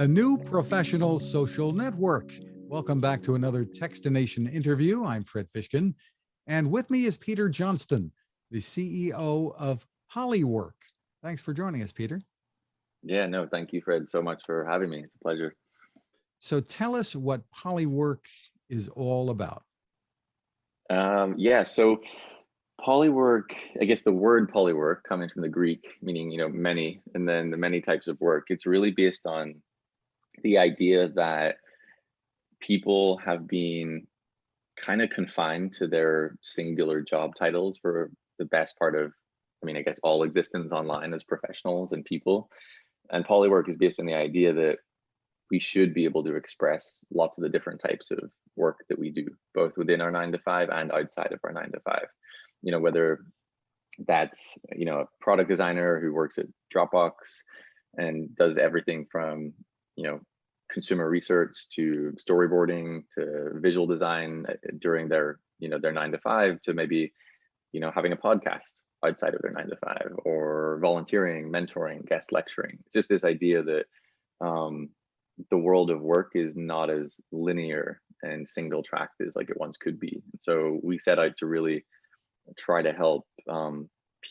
a new professional social network. Welcome back to another Techstination interview. I'm Fred Fishkin, and with me is Peter Johnston, the CEO of Polywork. Thanks for joining us, Peter. Yeah, no, thank you, Fred, so much for having me. It's a pleasure. So tell us what Polywork is all about. So Polywork, I guess the word polywork coming from the Greek, meaning, many, and then the many types of work. It's really based on the idea that people have been kind of confined to their singular job titles for the best part of, I guess all existence online as professionals and people. And polywork is based on the idea that we should be able to express lots of the different types of work that we do, both within our 9 to 5 and outside of our 9 to 5. Whether that's, a product designer who works at Dropbox and does everything from, consumer research to storyboarding to visual design during their 9 to 5 to maybe, having a podcast outside of their 9 to 5 or volunteering, mentoring, guest lecturing. It's just this idea that the world of work is not as linear and single tracked as like it once could be. And so we set out to really try to help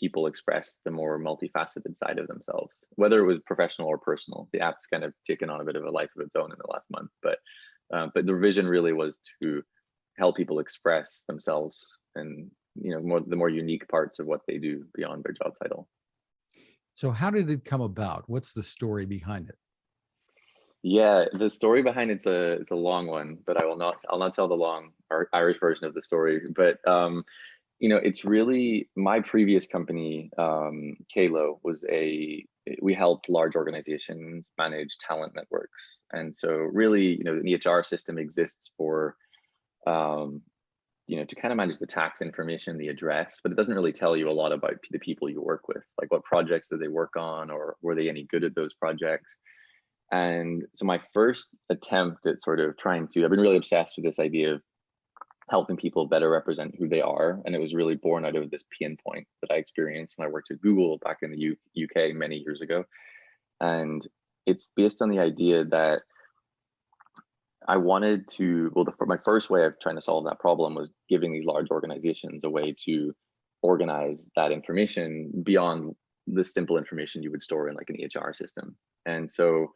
people express the more multifaceted side of themselves, whether it was professional or personal. The app's kind of taken on a bit of a life of its own in the last month, but the vision really was to help people express themselves and the more unique parts of what they do beyond their job title. So how did it come about? What's the story behind it? Yeah, the story behind it's a long one, but I'll not tell the long Irish version of the story. But it's really my previous company, Kalo, we helped large organizations manage talent networks. And so really, an EHR system exists for to kind of manage the tax information, the address, but it doesn't really tell you a lot about the people you work with, like what projects did they work on, or were they any good at those projects. And so my first attempt at sort of I've been really obsessed with this idea of helping people better represent who they are. And it was really born out of this pain point that I experienced when I worked at Google back in the UK many years ago. And it's based on the idea that I wanted to, my first way of trying to solve that problem was giving these large organizations a way to organize that information beyond the simple information you would store in like an EHR system. And so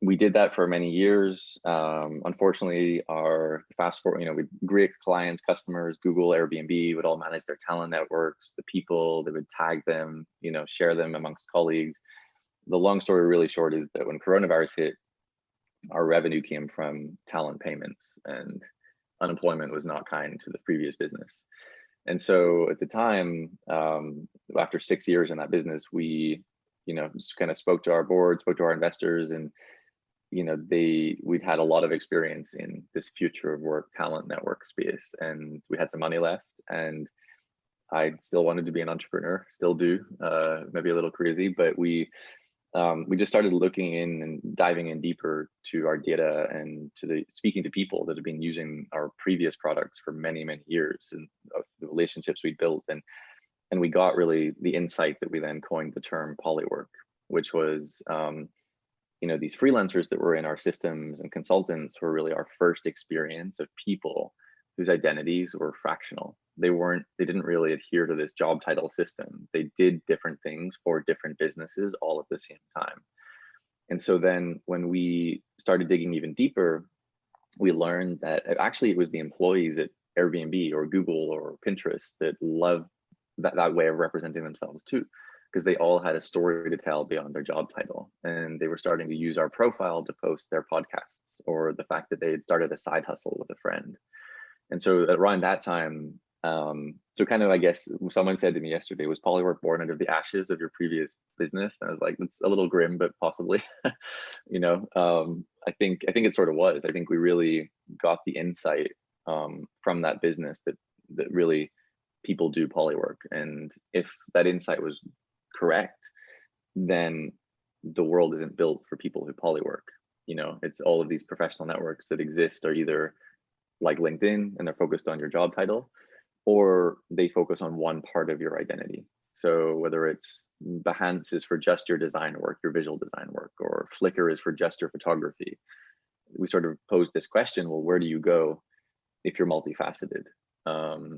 we did that for many years. Unfortunately, our fast forward, we great clients, customers, Google, Airbnb would all manage their talent networks, the people, they would tag them, share them amongst colleagues. The long story really short is that when coronavirus hit, our revenue came from talent payments, and unemployment was not kind to the previous business. And so at the time, after 6 years in that business, we, just kind of spoke to our board, spoke to our investors, and, we'd had a lot of experience in this future of work talent network space, and we had some money left, and I still wanted to be an entrepreneur, still do, maybe a little crazy, but we just started looking in and diving in deeper to our data and speaking to people that have been using our previous products for many, many years, and the relationships we built. And we got really the insight that we then coined the term polywork, which was, these freelancers that were in our systems and consultants were really our first experience of people whose identities were fractional. They didn't really adhere to this job title system. They did different things for different businesses all at the same time. And so then when we started digging even deeper, we learned that actually it was the employees at Airbnb or Google or Pinterest that loved that way of representing themselves too, because they all had a story to tell beyond their job title. And they were starting to use our profile to post their podcasts, or the fact that they had started a side hustle with a friend. And so around that time, so kind of, I guess, someone said to me yesterday, was Polywork born out of the ashes of your previous business? And I was like, it's a little grim, but possibly. I think it sort of was. I think we really got the insight from that business that really people do polywork. And if that insight was correct, then the world isn't built for people who polywork. It's all of these professional networks that exist are either like LinkedIn and they're focused on your job title, or they focus on one part of your identity. So whether it's Behance is for just your design work, your visual design work, or Flickr is for just your photography, we sort of posed this question, well, where do you go if you're multifaceted?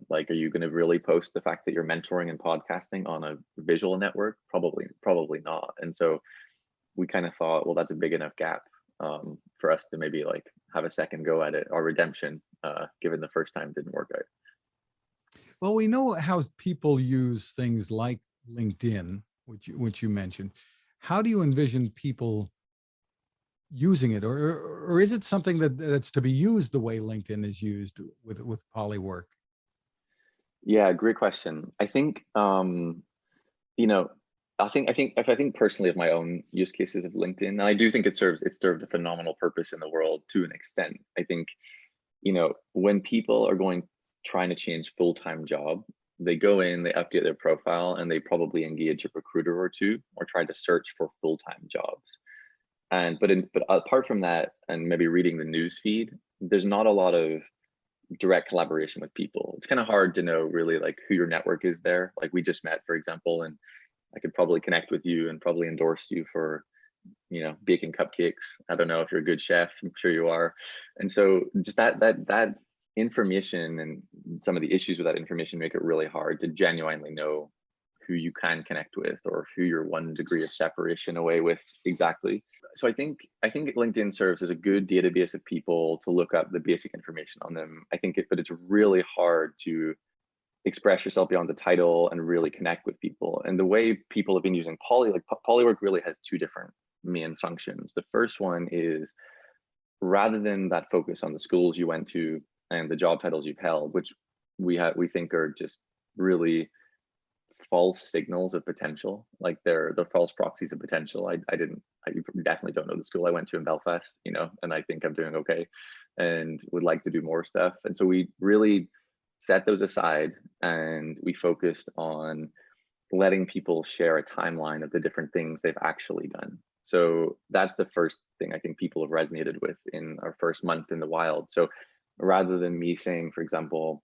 Like, are you going to really post the fact that you're mentoring and podcasting on a visual network? Probably not. And so we kind of thought, well, that's a big enough gap for us to maybe like have a second go at it, or redemption, given the first time didn't work out. Well, we know how people use things like LinkedIn, which you mentioned. How do you envision people using it, or is it something that's to be used the way LinkedIn is used with Polywork? Yeah, great question. I think you know, I think personally of my own use cases of LinkedIn, and I do think it served a phenomenal purpose in the world to an extent. I think, when people are trying to change full-time job, they go in, they update their profile, and they probably engage a recruiter or two, or try to search for full-time jobs. But apart from that, and maybe reading the news feed, there's not a lot of direct collaboration with people. It's kind of hard to know really like who your network is there. Like we just met, for example, and I could probably connect with you and probably endorse you for, baking cupcakes. I don't know if you're a good chef. I'm sure you are. And so just that information and some of the issues with that information make it really hard to genuinely know who you can connect with, or who you're 1 degree of separation away with exactly. So I think LinkedIn serves as a good database of people to look up the basic information on them. But it's really hard to express yourself beyond the title and really connect with people. And the way people have been using Polywork really has 2 different main functions. The first one is, rather than that focus on the schools you went to and the job titles you've held, which we think are just really false signals of potential, like they're false proxies of potential. I definitely don't know the school I went to in Belfast, and I think I'm doing okay and would like to do more stuff. And so we really set those aside, and we focused on letting people share a timeline of the different things they've actually done. So that's the first thing I think people have resonated with in our first month in the wild. So rather than me saying, for example,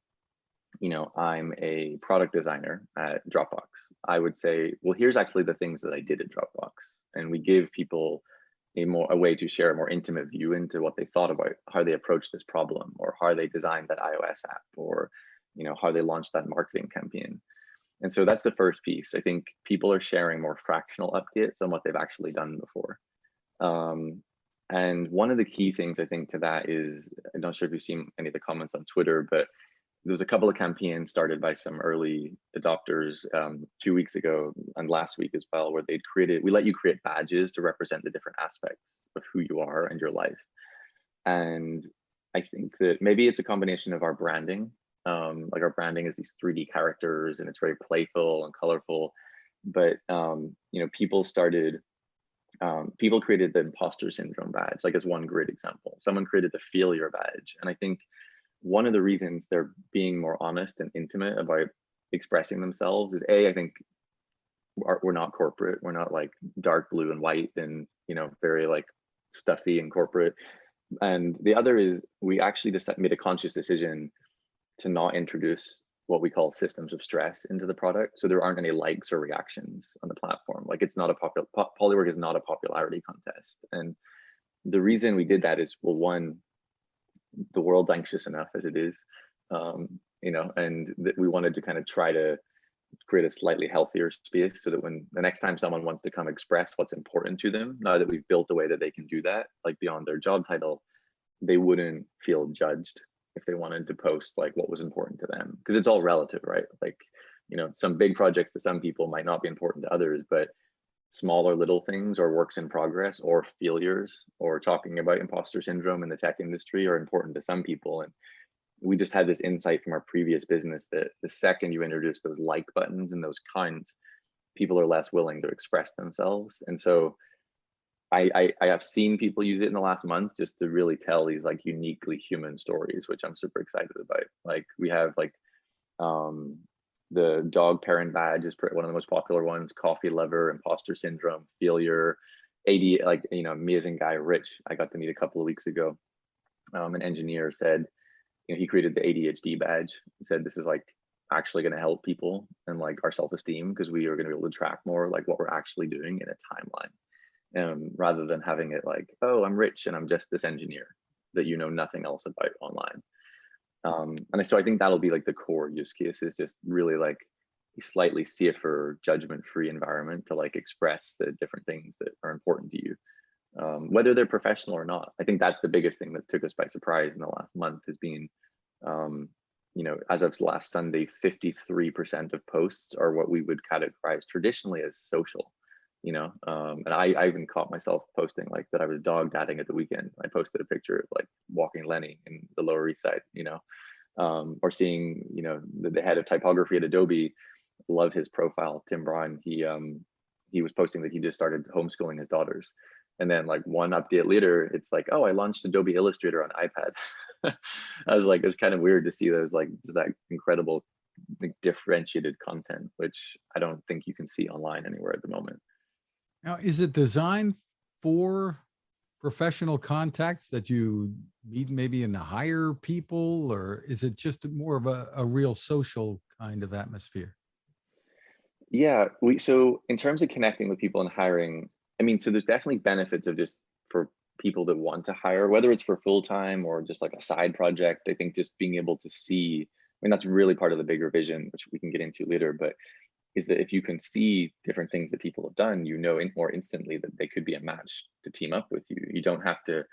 I'm a product designer at Dropbox, I would say, well, here's actually the things that I did at Dropbox. And we give people a way to share a more intimate view into what they thought about how they approached this problem, or how they designed that iOS app, or how they launched that marketing campaign. And so that's the first piece. I think people are sharing more fractional updates on what they've actually done before. And one of the key things I think to that is, I'm not sure if you've seen any of the comments on Twitter, but there was a couple of campaigns started by some early adopters 2 weeks ago and last week as well, where we let you create badges to represent the different aspects of who you are and your life. And I think that maybe it's a combination of our branding. Like our branding is these 3D characters, and it's very playful and colorful. But people created the imposter syndrome badge, like as one great example. Someone created the failure badge, and I think one of the reasons they're being more honest and intimate about expressing themselves is, I think we're not corporate. We're not like dark blue and white and very like stuffy and corporate. And the other is, we actually just made a conscious decision to not introduce what we call systems of stress into the product. So there aren't any likes or reactions on the platform. Like it's not Polywork is not a popularity contest. And the reason we did that is, well, one, the world's anxious enough as it is, and we wanted to kind of try to create a slightly healthier space, so that when the next time someone wants to come express what's important to them, now that we've built a way that they can do that, like beyond their job title, they wouldn't feel judged if they wanted to post like what was important to them, because it's all relative, right? Like, some big projects to some people might not be important to others, but smaller little things, or works in progress, or failures, or talking about imposter syndrome in the tech industry are important to some people. And we just had this insight from our previous business that the second you introduce those like buttons and those counts, people are less willing to express themselves. And so I have seen people use it in the last month just to really tell these like uniquely human stories, which I'm super excited about. Like we have like the dog parent badge is one of the most popular ones: coffee lover, imposter syndrome, failure, like amazing guy Rich I got to meet a couple of weeks ago. An engineer said, he created the ADHD badge. He said this is like actually going to help people and like our self-esteem, because we are going to be able to track more like what we're actually doing in a timeline, rather than having it like, oh, I'm rich and I'm just this engineer that you know nothing else about online. And so I think that'll be like the core use case, is just really like a slightly safer, judgment-free environment to like express the different things that are important to you, whether they're professional or not. I think that's the biggest thing that took us by surprise in the last month, has been, as of last Sunday, 53% of posts are what we would categorize traditionally as social. And I even caught myself posting like that I was dog dadding at the weekend. I posted a picture of like walking Lenny in the Lower East Side, or seeing, the head of typography at Adobe. Love his profile, Tim Brown. He was posting that he just started homeschooling his daughters. And then like one update later, it's like, oh, I launched Adobe Illustrator on iPad. I was like, it's kind of weird to see those like that incredible like, differentiated content, which I don't think you can see online anywhere at the moment. Now, is it designed for professional contacts that you meet maybe in the hire people, or is it just more of a real social kind of atmosphere? Yeah, so in terms of connecting with people and hiring, I mean, so there's definitely benefits of just for people that want to hire, whether it's for full time or just like a side project. I think just being able to see, I mean, that's really part of the bigger vision, which we can get into later, but is that if you can see different things that people have done, more instantly that they could be a match to team up with you. You don't have to,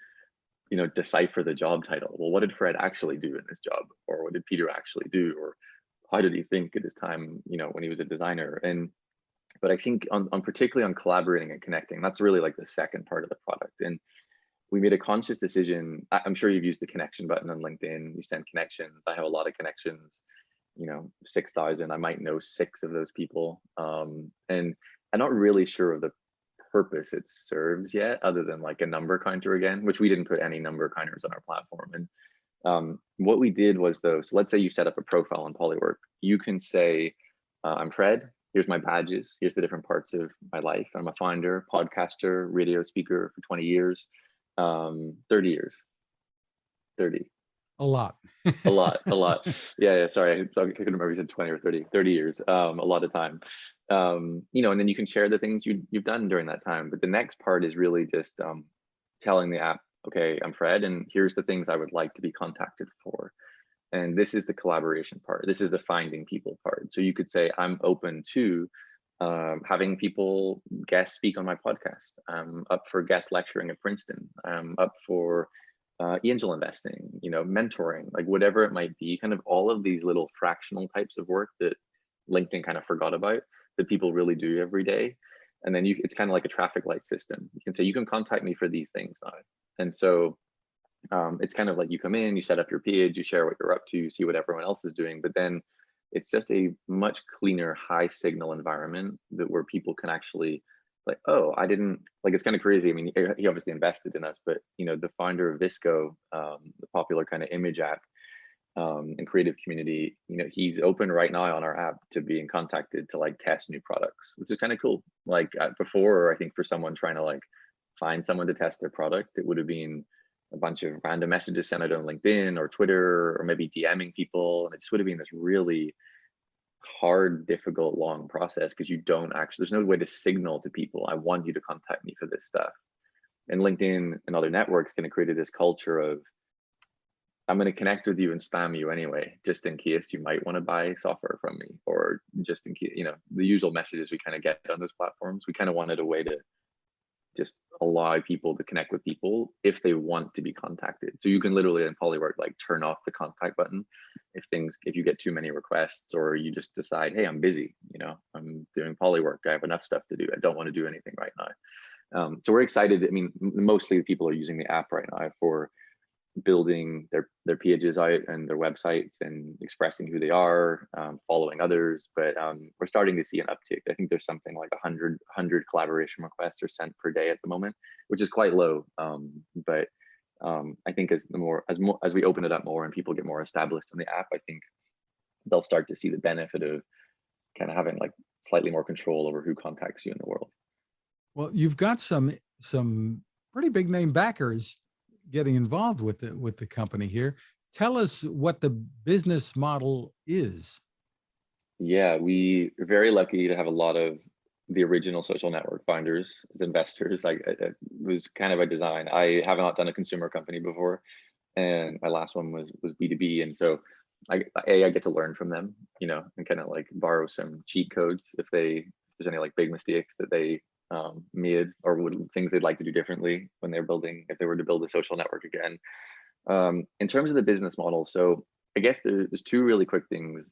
decipher the job title. Well, what did Fred actually do in this job? Or what did Peter actually do? Or how did he think at his time, when he was a designer? But I think on particularly on collaborating and connecting, that's really like the second part of the product. And we made a conscious decision. I'm sure you've used the connection button on LinkedIn. You send connections. I have a lot of connections, 6,000. I might know 6 of those people. And I'm not really sure of the purpose it serves yet, other than like a number counter again, which we didn't put any number counters on our platform. And what we did was though, so let's say you set up a profile on Polywork. You can say, I'm Fred. Here's my badges. Here's the different parts of my life. I'm a founder, podcaster, radio speaker for 20 years, 30 years, 30. A lot. A lot. Yeah, sorry. I couldn't remember if you said 20 or 30 years, a lot of time. And then you can share the things you've done during that time. But the next part is really just telling the app, okay, I'm Fred, and here's the things I would like to be contacted for. And this is the collaboration part. This is the finding people part. So you could say, I'm open to having people guest speak on my podcast. I'm up for guest lecturing at Princeton. I'm up for angel investing, mentoring, like whatever it might be, kind of all of these little fractional types of work that LinkedIn kind of forgot about, that people really do every day. And then it's kind of like a traffic light system. You can say, you can contact me for these things now. And so it's kind of like you come in, you set up your page, you share what you're up to, you see what everyone else is doing, but then it's just a much cleaner, high signal environment where people can actually like, oh, I didn't, like, it's kind of crazy. I mean, he obviously invested in us, but the founder of Visco, the popular kind of image app and creative community, he's open right now on our app to being contacted to like test new products, which is kind of cool. Like before, I think for someone trying to like find someone to test their product, it would have been a bunch of random messages sent out on LinkedIn or Twitter, or maybe DMing people. And it just would have been this really hard, difficult, long process, because you don't actually, there's no way to signal to people, I want you to contact me for this stuff. And LinkedIn and other networks kind of created this culture of, I'm going to connect with you and spam you anyway, just in case you might want to buy software from me, or just in case, the usual messages we kind of get on those platforms. We kind of wanted a way to just allow people to connect with people if they want to be contacted. So you can literally in Polywork like turn off the contact button if you get too many requests, or you just decide, hey, I'm busy, I'm doing Polywork, I have enough stuff to do, I don't want to do anything right now. So we're excited. I mean, mostly people are using the app right now for building their pages out and their websites and expressing who they are, following others. But we're starting to see an uptick. I think there's something like 100 collaboration requests are sent per day at the moment, which is quite low. But I think as we open it up more and people get more established on the app, I think they'll start to see the benefit of kind of having like slightly more control over who contacts you in the world. Well, you've got some pretty big name backers getting involved with the company here. Tell us what the business model is. Yeah, we are very lucky to have a lot of the original social network founders as investors. It was kind of a design. I have not done a consumer company before, and my last one was B2B, and so I get to learn from them, and kind of like borrow some cheat codes if there's any like big mistakes that they made, or things they'd like to do differently when they're building, if they were to build a social network again. In terms of the business model, so I guess there's two really quick things.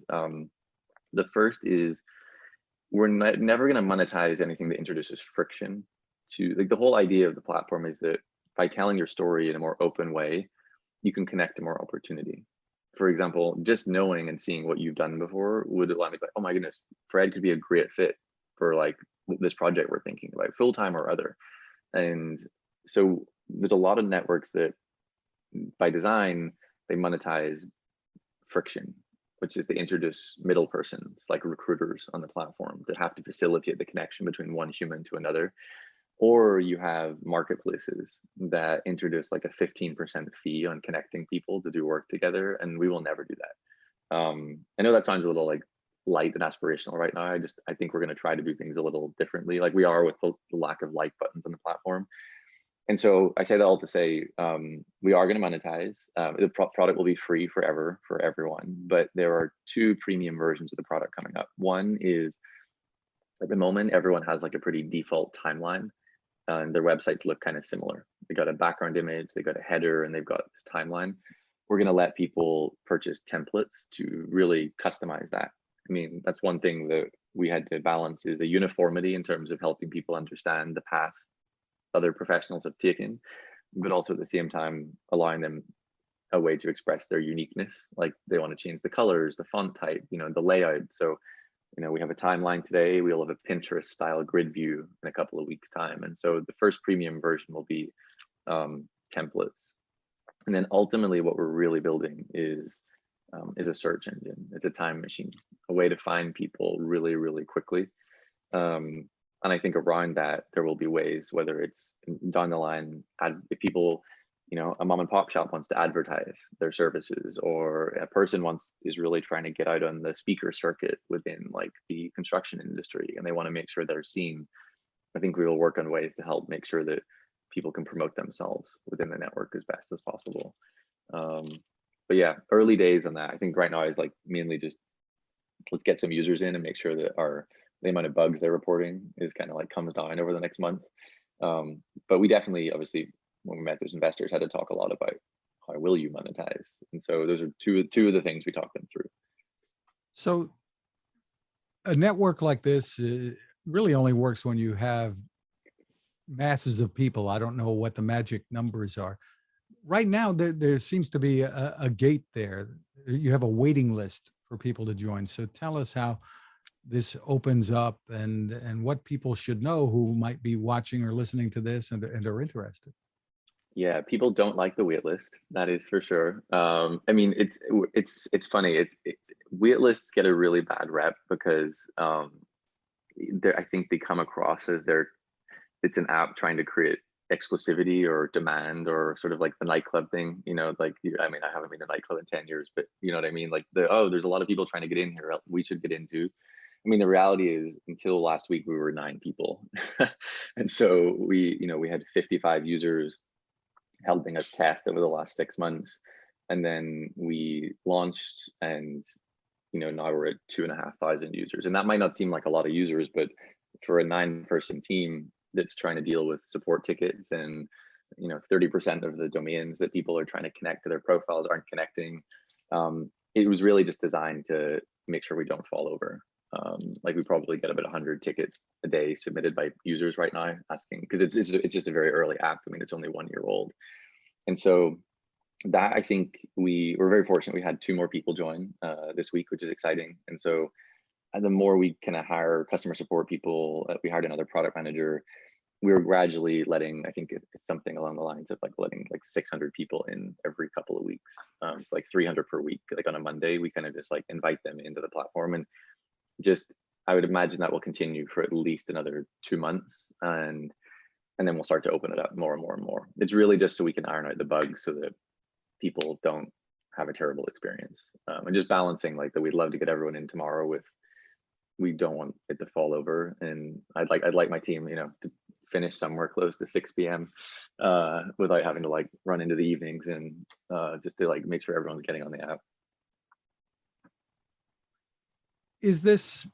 The first is we're never going to monetize anything that introduces friction. To like, the whole idea of the platform is that by telling your story in a more open way, you can connect to more opportunity. For example, just knowing and seeing what you've done before would allow me to be like, oh my goodness, Fred could be a great fit for like this project we're thinking about, full time or other. And so there's a lot of networks that by design they monetize friction, which is they introduce middle persons like recruiters on the platform that have to facilitate the connection between one human to another. Or you have marketplaces that introduce like a 15% fee on connecting people to do work together, and we will never do that. I know that sounds a little like light and aspirational right now. I think we're going to try to do things a little differently, like we are with the lack of like buttons on the platform. And so I say that all to say, we are going to monetize. The product will be free forever for everyone, but there are two premium versions of the product coming up. One is, at the moment, everyone has like a pretty default timeline, and their websites look kind of similar. They got a background image, they got a header, and they've got this timeline. We're going to let people purchase templates to really customize that. I mean, that's one thing that we had to balance, is a uniformity in terms of helping people understand the path other professionals have taken, but also at the same time allowing them a way to express their uniqueness. Like they want to change the colors, the font type, the layout. So, we have a timeline today. We'll have a Pinterest style grid view in a couple of weeks time. And so the first premium version will be templates. And then ultimately what we're really building is a search engine. It's a time machine, a way to find people really, really quickly. And I think around that, there will be ways, whether it's down the line, if people, a mom and pop shop wants to advertise their services, or a person is really trying to get out on the speaker circuit within like the construction industry, and they want to make sure they're seen. I think we will work on ways to help make sure that people can promote themselves within the network as best as possible. But yeah, early days on that. I think right now is like mainly just let's get some users in and make sure that the amount of bugs they're reporting is kind of like comes down over the next month. But we definitely, obviously, when we met those investors, had to talk a lot about how will you monetize. And so those are two of the things we talked them through. So a network like this really only works when you have masses of people. I don't know what the magic numbers are. Right now, there seems to be a gate there. You have a waiting list for people to join. So tell us how this opens up and what people should know who might be watching or listening to this and are interested. Yeah, people don't like the wait list. That is for sure. I mean, it's funny. Wait lists get a really bad rep because I think they come across as it's an app trying to create exclusivity or demand, or sort of like the nightclub thing. Like I mean, I haven't been to a nightclub in 10 years, but you know what I mean. Like there's a lot of people trying to get in here. We should get into. I mean, the reality is, until last week, we were 9 people. And so we had 55 users helping us test over the last 6 months. And then we launched, and now we're at 2,500 users. And that might not seem like a lot of users, but for a 9-person team that's trying to deal with support tickets, and 30% of the domains that people are trying to connect to their profiles aren't connecting, it was really just designed to make sure we don't fall over. Like we probably get about 100 tickets a day submitted by users right now asking, because it's just a very early app. I mean, it's only 1 year old. And so that, I think we were very fortunate. We had 2 more people join this week, which is exciting. And so the more we kind of hire customer support people, we hired another product manager. We were gradually letting, I think it's something along the lines of like letting like 600 people in every couple of weeks. It's like 300 per week. Like on a Monday, we kind of just like invite them into the platform, and I would imagine that will continue for at least another 2 months, and then we'll start to open it up more and more and more. It's really just so we can iron out the bugs so that people don't have a terrible experience, and just balancing like that. We'd love to get everyone in tomorrow with we don't want it to fall over. And I'd like my team, to finish somewhere close to 6 p.m. Without having to like run into the evenings, and just to like make sure everyone's getting on the app. Is this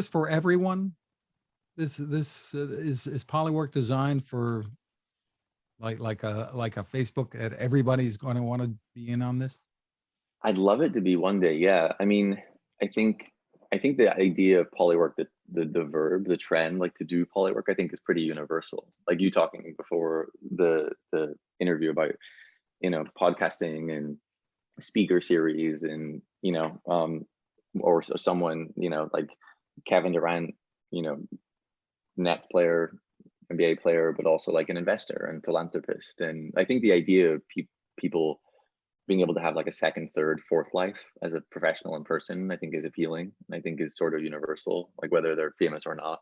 for everyone? Is Polywork designed for like a Facebook that everybody's going to want to be in on this? I'd love it to be one day. Yeah. I mean, I think the idea of polywork, the verb, the trend, like to do polywork, I think is pretty universal. Like you talking before the interview about, podcasting and speaker series, and, or someone, like Kevin Durant, Nets player, NBA player, but also like an investor and philanthropist. And I think the idea of people being able to have like a second, third, fourth life as a professional in person, I think is appealing. I think is sort of universal, like whether they're famous or not.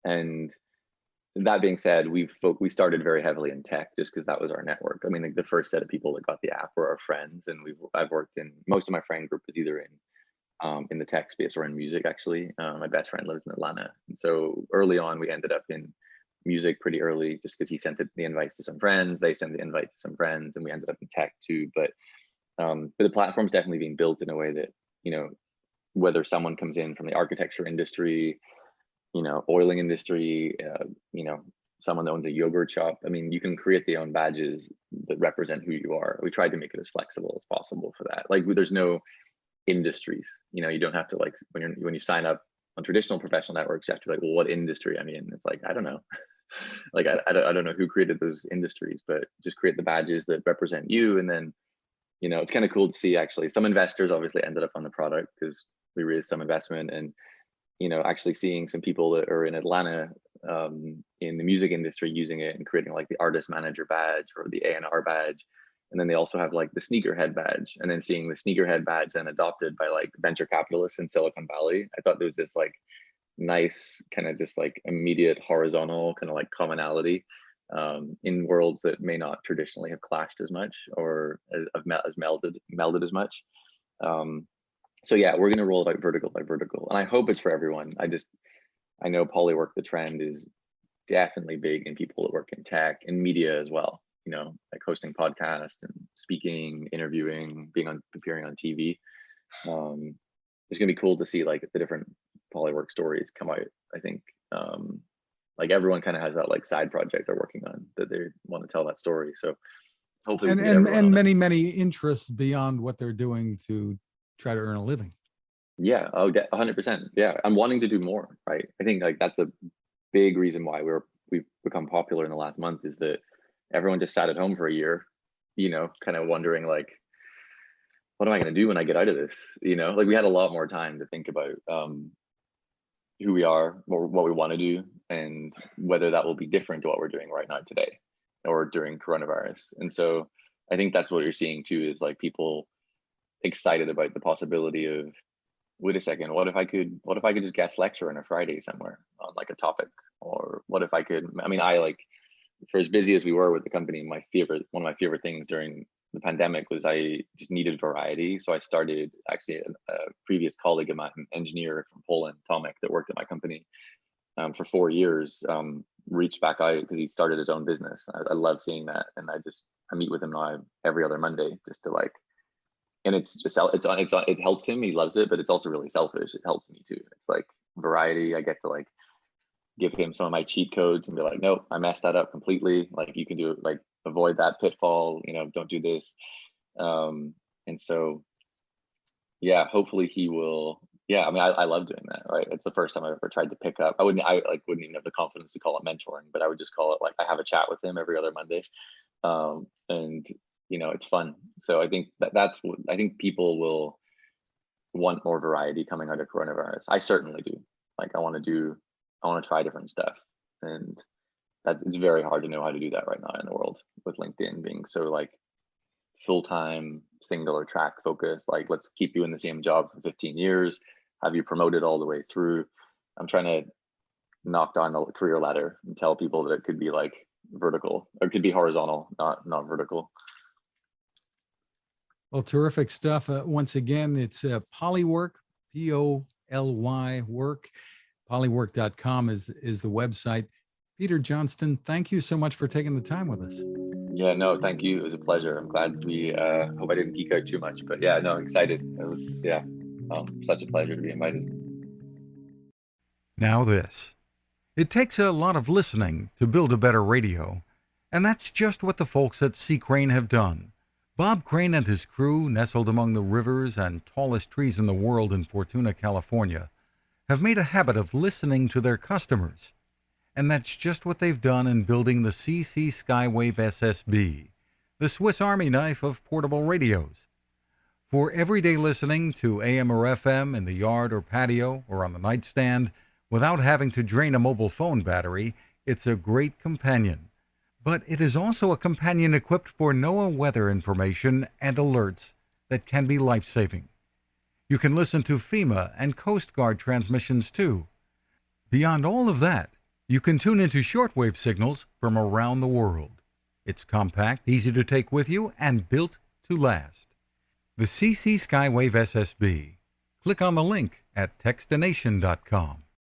And that being said, we started very heavily in tech just because that was our network. I mean, like the first set of people that got the app were our friends, and I've worked in most of my friend group is either in the tech space or in music. Actually, my best friend lives in Atlanta, and so early on we ended up in music pretty early, just because he sent the invites to some friends, they sent the invites to some friends, and we ended up in tech too. But the platform's definitely being built in a way that, whether someone comes in from the architecture industry, oiling industry, someone that owns a yogurt shop, I mean, you can create their own badges that represent who you are. We tried to make it as flexible as possible for that. Like there's no industries, you don't have to, like, when you sign up on traditional professional networks, you have to be like, well, what industry I'm in? It's like, I don't know. Like, I don't know who created those industries, but just create the badges that represent you. And then, it's kind of cool to see, actually, some investors obviously ended up on the product because we raised some investment. And, actually seeing some people that are in Atlanta in the music industry using it and creating like the artist manager badge or the A&R badge. And then they also have like the sneakerhead badge, and then seeing the sneakerhead badge then adopted by like venture capitalists in Silicon Valley. I thought there was this like nice kind of just like immediate horizontal kind of like commonality in worlds that may not traditionally have clashed as much or as melded as much. So yeah, we're going to roll it out vertical by vertical, and I hope it's for everyone. I know polywork, the trend is definitely big in people that work in tech and media as well. Like hosting podcasts and speaking, interviewing, appearing on TV. It's gonna be cool to see like the different polywork stories come out. I think like everyone kind of has that like side project they're working on that they want to tell that story. So hopefully, and many interests beyond what they're doing to try to earn a living. Yeah, 100%. Yeah, I'm wanting to do more. Right. I think like that's a big reason why we've become popular in the last month, is that everyone just sat at home for a year, kind of wondering like, what am I going to do when I get out of this? Like we had a lot more time to think about who we are, or what we want to do, and whether that will be different to what we're doing right now today or during coronavirus. And so I think that's what you're seeing too, is like people excited about the possibility of, wait a second, what if I could just guest lecture on a Friday somewhere on like a topic? Or what if I could, I mean, I like, for as busy as we were with the company, one of my favorite things during the pandemic was I just needed variety. So I started, actually, a previous colleague of mine, an engineer from Poland, Tomek, that worked at my company for 4 years, reached back out because he started his own business. I love seeing that. And I meet with him now every other Monday just to like, and it helps him. He loves it, but it's also really selfish. It helps me too. It's like variety. I get to like give him some of my cheat codes and be like, nope, I messed that up completely. Like you can do it, like avoid that pitfall, don't do this. And so, yeah, hopefully he will. Yeah, I mean, I love doing that, right? It's the first time I've ever tried to pick up. I wouldn't even have the confidence to call it mentoring, but I would just call it like I have a chat with him every other Monday. And it's fun. So I think I think people will want more variety coming out of coronavirus. I certainly do. Like I want to try different stuff. And it's very hard to know how to do that right now in the world, with LinkedIn being so like full-time, singular track focused. Like, let's keep you in the same job for 15 years, have you promoted all the way through. I'm trying to knock down the career ladder and tell people that it could be like vertical, or it could be horizontal, not vertical. Well, terrific stuff. Once again, it's Polywork Poly work. Polywork.com is the website. Peter Johnston, thank you so much for taking the time with us. Yeah, no, thank you. It was a pleasure. I'm glad we, hope I didn't geek out too much, but yeah, no, excited. It was, yeah, such a pleasure to be invited. Now this. It takes a lot of listening to build a better radio, and that's just what the folks at C. Crane have done. Bob Crane and his crew, nestled among the rivers and tallest trees in the world in Fortuna, California, have made a habit of listening to their customers. And that's just what they've done in building the CC Skywave SSB, the Swiss Army knife of portable radios. For everyday listening to AM or FM in the yard or patio or on the nightstand, without having to drain a mobile phone battery, it's a great companion. But it is also a companion equipped for NOAA weather information and alerts that can be life-saving. You can listen to FEMA and Coast Guard transmissions too. Beyond all of that, you can tune into shortwave signals from around the world. It's compact, easy to take with you, and built to last. The CC Skywave SSB. Click on the link at Techstination.com.